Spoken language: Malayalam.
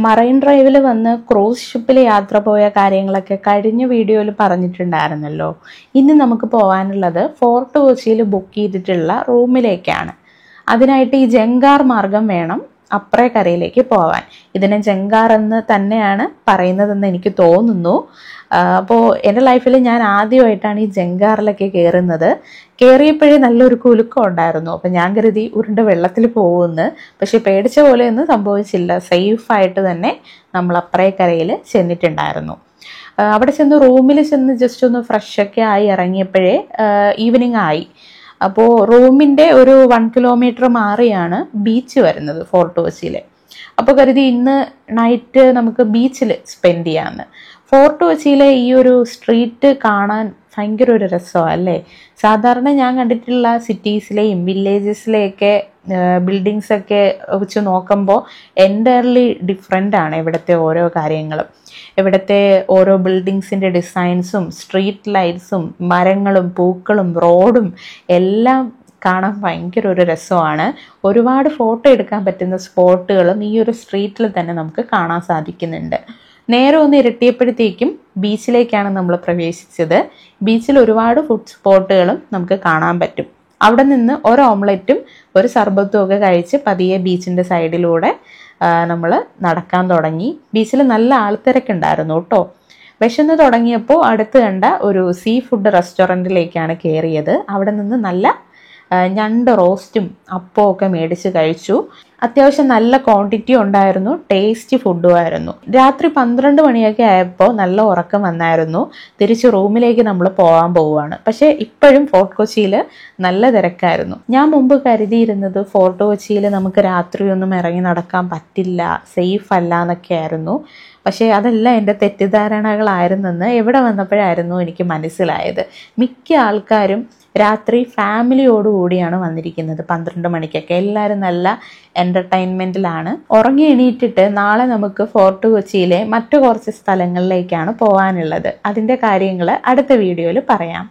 മറൈൻ ഡ്രൈവിൽ വന്ന് ക്രൂസ് ഷിപ്പിൽ യാത്ര പോയ കാര്യങ്ങളൊക്കെ കഴിഞ്ഞ വീഡിയോയിൽ പറഞ്ഞിട്ടുണ്ടായിരുന്നല്ലോ. ഇനി നമുക്ക് പോകാനുള്ളത് ഫോർട്ട് കൊച്ചിയിൽ ബുക്ക് ചെയ്തിട്ടുള്ള റൂമിലേക്കാണ്. അതിനായിട്ട് ഈ ജങ്കാർ മാർഗം വേണം അപ്പറേ കരയിലേക്ക് പോവാൻ. ഇതിനെ ജങ്കാർ എന്ന് തന്നെയാണ് പറയുന്നതെന്ന് എനിക്ക് തോന്നുന്നു. അപ്പോൾ എൻ്റെ ലൈഫിൽ ഞാൻ ആദ്യമായിട്ടാണ് ഈ ജങ്കാറിലൊക്കെ കയറുന്നത്. കയറിയപ്പോഴേ നല്ലൊരു കുലുക്കം ഉണ്ടായിരുന്നു. അപ്പം ഞാൻ കരുതി ഉരുണ്ട വെള്ളത്തിൽ പോകുമെന്ന്. പക്ഷെ പേടിച്ച പോലെയൊന്നും സംഭവിച്ചില്ല. സേഫായിട്ട് തന്നെ നമ്മൾ അപ്പറേ കരയിൽ ചെന്നിട്ടുണ്ടായിരുന്നു. അവിടെ ചെന്ന് റൂമിൽ ചെന്ന് ജസ്റ്റ് ഒന്ന് ഫ്രഷൊക്കെ ആയി ഇറങ്ങിയപ്പോഴേ ഈവനിങ് ആയി. അപ്പോൾ റൂമിൻ്റെ ഒരു 1 കിലോമീറ്റർ മാറിയാണ് ബീച്ച് വരുന്നത് ഫോർട്ട് കൊച്ചിയിൽ. അപ്പോൾ കരുതി ഇന്ന് നൈറ്റ് നമുക്ക് ബീച്ചിൽ സ്പെൻഡ് ചെയ്യാമെന്ന്. ഫോർട്ട് കൊച്ചിയിലെ ഈ ഒരു സ്ട്രീറ്റ് കാണാൻ ഭയങ്കര ഒരു രസമാണ് അല്ലേ. സാധാരണ ഞാൻ കണ്ടിട്ടുള്ള സിറ്റീസിലെയും വില്ലേജസിലെയൊക്കെ ബിൽഡിങ്സൊക്കെ വെച്ച് നോക്കുമ്പോൾ എൻ്റയർലി ഡിഫറെൻ്റ് ആണ് ഇവിടുത്തെ ഓരോ കാര്യങ്ങളും. ഇവിടുത്തെ ഓരോ ബിൽഡിങ്സിൻ്റെ ഡിസൈൻസും സ്ട്രീറ്റ് ലൈറ്റ്സും മരങ്ങളും പൂക്കളും റോഡും എല്ലാം കാണാൻ ഭയങ്കര ഒരു രസമാണ്. ഒരുപാട് ഫോട്ടോ എടുക്കാൻ പറ്റുന്ന സ്പോട്ടുകളും ഈ ഒരു സ്ട്രീറ്റിൽ തന്നെ നമുക്ക് കാണാൻ സാധിക്കുന്നുണ്ട്. നേരെ ഒന്ന് ഇരട്ടിയപ്പോഴത്തേക്കും ബീച്ചിലേക്കാണ് നമ്മൾ പ്രവേശിച്ചത്. ബീച്ചിൽ ഒരുപാട് ഫുഡ് സ്പോട്ടുകളും നമുക്ക് കാണാൻ പറ്റും. അവിടെ നിന്ന് ഒരു ഓംലെറ്റും ഒരു സർബത്തും ഒക്കെ കഴിച്ച് പതിയെ ബീച്ചിൻ്റെ സൈഡിലൂടെ നമ്മൾ നടക്കാൻ തുടങ്ങി. ബീച്ചിൽ നല്ല ആൾത്തിരക്കുണ്ടായിരുന്നു കേട്ടോ. വിശന്ന് തുടങ്ങിയപ്പോൾ അടുത്ത് കണ്ട ഒരു സീ ഫുഡ് റെസ്റ്റോറൻറ്റിലേക്കാണ് കയറിയത്. അവിടെ നിന്ന് നല്ല ഞണ്ട് റോസ്റ്റും അപ്പവും ഒക്കെ മേടിച്ച് കഴിച്ചു. അത്യാവശ്യം നല്ല ക്വാണ്ടിറ്റി ഉണ്ടായിരുന്നു, ടേസ്റ്റി ഫുഡും ആയിരുന്നു. രാത്രി 12 മണിയൊക്കെ ആയപ്പോൾ നല്ല ഉറക്കം വന്നായിരുന്നു. തിരിച്ച് റൂമിലേക്ക് നമ്മൾ പോകാൻ പോവുകയാണ്. പക്ഷേ ഇപ്പോഴും ഫോർട്ട് കൊച്ചിയിൽ നല്ല തിരക്കായിരുന്നു. ഞാൻ മുമ്പ് കരുതിയിരുന്നത് ഫോർട്ട് കൊച്ചിയിൽ നമുക്ക് രാത്രിയൊന്നും ഇറങ്ങി നടക്കാൻ പറ്റില്ല, സേഫ് അല്ല എന്നൊക്കെ ആയിരുന്നു. പക്ഷേ അതെല്ലാം എൻ്റെ തെറ്റിദ്ധാരണകളായിരുന്നെന്ന് ഇവിടെ വന്നപ്പോഴായിരുന്നു എനിക്ക് മനസ്സിലായത്. മിക്ക ആൾക്കാരും രാത്രി ഫാമിലിയോടുകൂടിയാണ് വന്നിരിക്കുന്നത് 12 മണിക്കൊക്കെ. എല്ലാവരും നല്ല എൻ്റർടൈൻമെൻറ്റിലാണ്. ഉറങ്ങി എണീറ്റിട്ട് നാളെ നമുക്ക് ഫോർട്ട് കൊച്ചിയിലെ മറ്റു കുറച്ച് സ്ഥലങ്ങളിലേക്കാണ് പോകാനുള്ളത്. അതിൻ്റെ കാര്യങ്ങൾ അടുത്ത വീഡിയോയിൽ പറയാം.